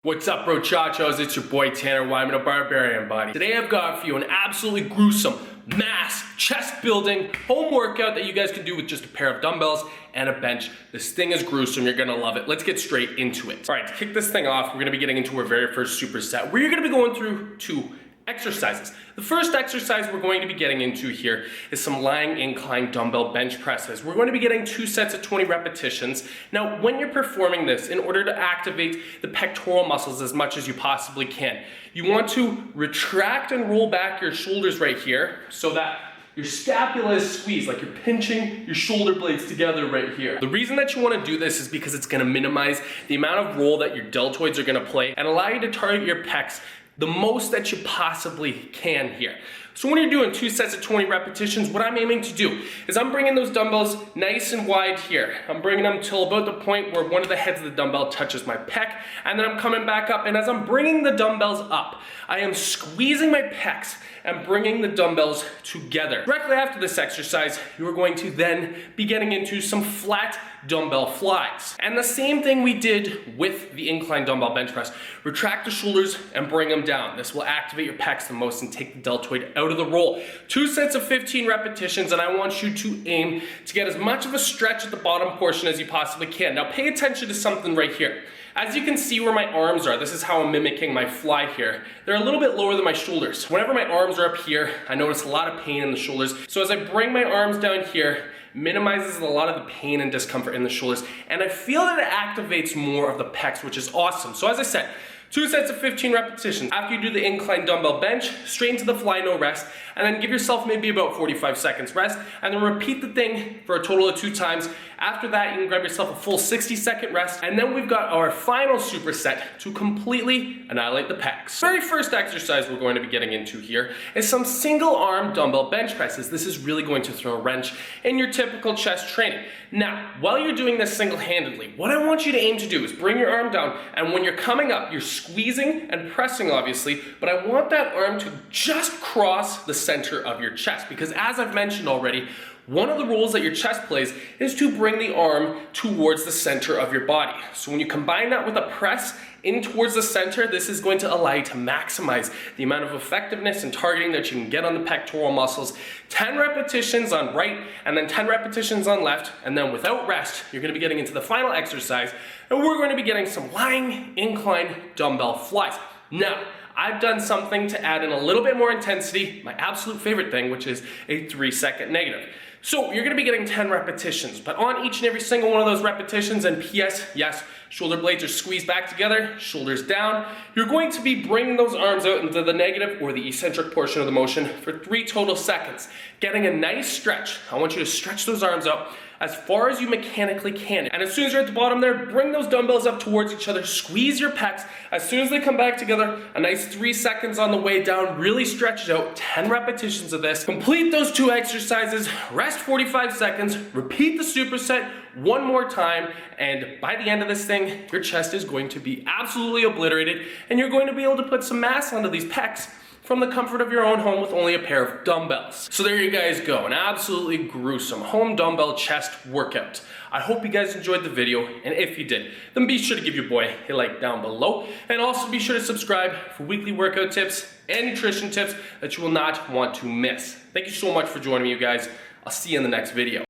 What's up, bro chachos? It's your boy Tanner Wideman of BarbarianBody. Today I've got for you an absolutely gruesome mass chest building home workout that you guys can do with just a pair of dumbbells and a bench. This thing is gruesome, you're gonna love it. Let's get straight into it. All right, to kick this thing off, we're gonna be getting into our very first superset. We're gonna be going through two exercises. The first exercise we're going to be getting into here is some lying incline dumbbell bench presses. We're going to be getting 2 sets of 20 repetitions. Now, when you're performing this, in order to activate the pectoral muscles as much as you possibly can, you want to retract and roll back your shoulders right here so that your scapula is squeezed, like you're pinching your shoulder blades together right here. The reason that you want to do this is because it's going to minimize the amount of roll that your deltoids are going to play and allow you to target your pecs the most that you possibly can here. So when you're doing 2 sets of 20 repetitions, what I'm aiming to do is I'm bringing those dumbbells nice and wide here. I'm bringing them till about the point where one of the heads of the dumbbell touches my pec, and then I'm coming back up, and as I'm bringing the dumbbells up, I am squeezing my pecs and bringing the dumbbells together. Directly after this exercise, you are going to then be getting into some flat dumbbell flies. And the same thing we did with the incline dumbbell bench press. Retract the shoulders and bring them down. This will activate your pecs the most and take the deltoid out of the roll. 2 sets of 15 repetitions, and I want you to aim to get as much of a stretch at the bottom portion as you possibly can. Now pay attention to something right here. As you can see where my arms are, this is how I'm mimicking my fly here. They're a little bit lower than my shoulders. Whenever my arms are up here, I notice a lot of pain in the shoulders. So as I bring my arms down here, minimizes a lot of the pain and discomfort in the shoulders, and I feel that it activates more of the pecs, which is awesome. So as I said, 2 sets of 15 repetitions. After you do the incline dumbbell bench, straight into the fly, no rest, and then give yourself maybe about 45 seconds rest, and then repeat the thing for a total of 2 times. After that, you can grab yourself a full 60-second rest, and then we've got our final superset to completely annihilate the pecs. The very first exercise we're going to be getting into here is some single arm dumbbell bench presses. This is really going to throw a wrench in your typical chest training. Now, while you're doing this single-handedly, what I want you to aim to do is bring your arm down, and when you're coming up, you're squeezing and pressing, obviously, but I want that arm to just cross the center of your chest, because as I've mentioned already, one of the roles that your chest plays is to bring the arm towards the center of your body. So when you combine that with a press in towards the center, this is going to allow you to maximize the amount of effectiveness and targeting that you can get on the pectoral muscles. 10 repetitions on right, and then 10 repetitions on left, and then without rest, you're gonna be getting into the final exercise, and we're going to be getting some lying incline dumbbell flies. Now, I've done something to add in a little bit more intensity, my absolute favorite thing, which is a 3-second negative. So you're gonna be getting 10 repetitions, but on each and every single one of those repetitions, and PS, yes, shoulder blades are squeezed back together, shoulders down, you're going to be bringing those arms out into the negative or the eccentric portion of the motion for 3 total seconds. Getting a nice stretch. I want you to stretch those arms out as far as you mechanically can. And as soon as you're at the bottom there, bring those dumbbells up towards each other, squeeze your pecs. As soon as they come back together, a nice 3 seconds on the way down, really stretch it out, 10 repetitions of this. Complete those 2 exercises, rest 45 seconds, repeat the superset 1 more time, and by the end of this thing, your chest is going to be absolutely obliterated, and you're going to be able to put some mass onto these pecs from the comfort of your own home with only a pair of dumbbells. So there you guys go, an absolutely gruesome home dumbbell chest workout. I hope you guys enjoyed the video, and if you did, then be sure to give your boy a like down below, and also be sure to subscribe for weekly workout tips and nutrition tips that you will not want to miss. Thank you so much for joining me, you guys. I'll see you in the next video.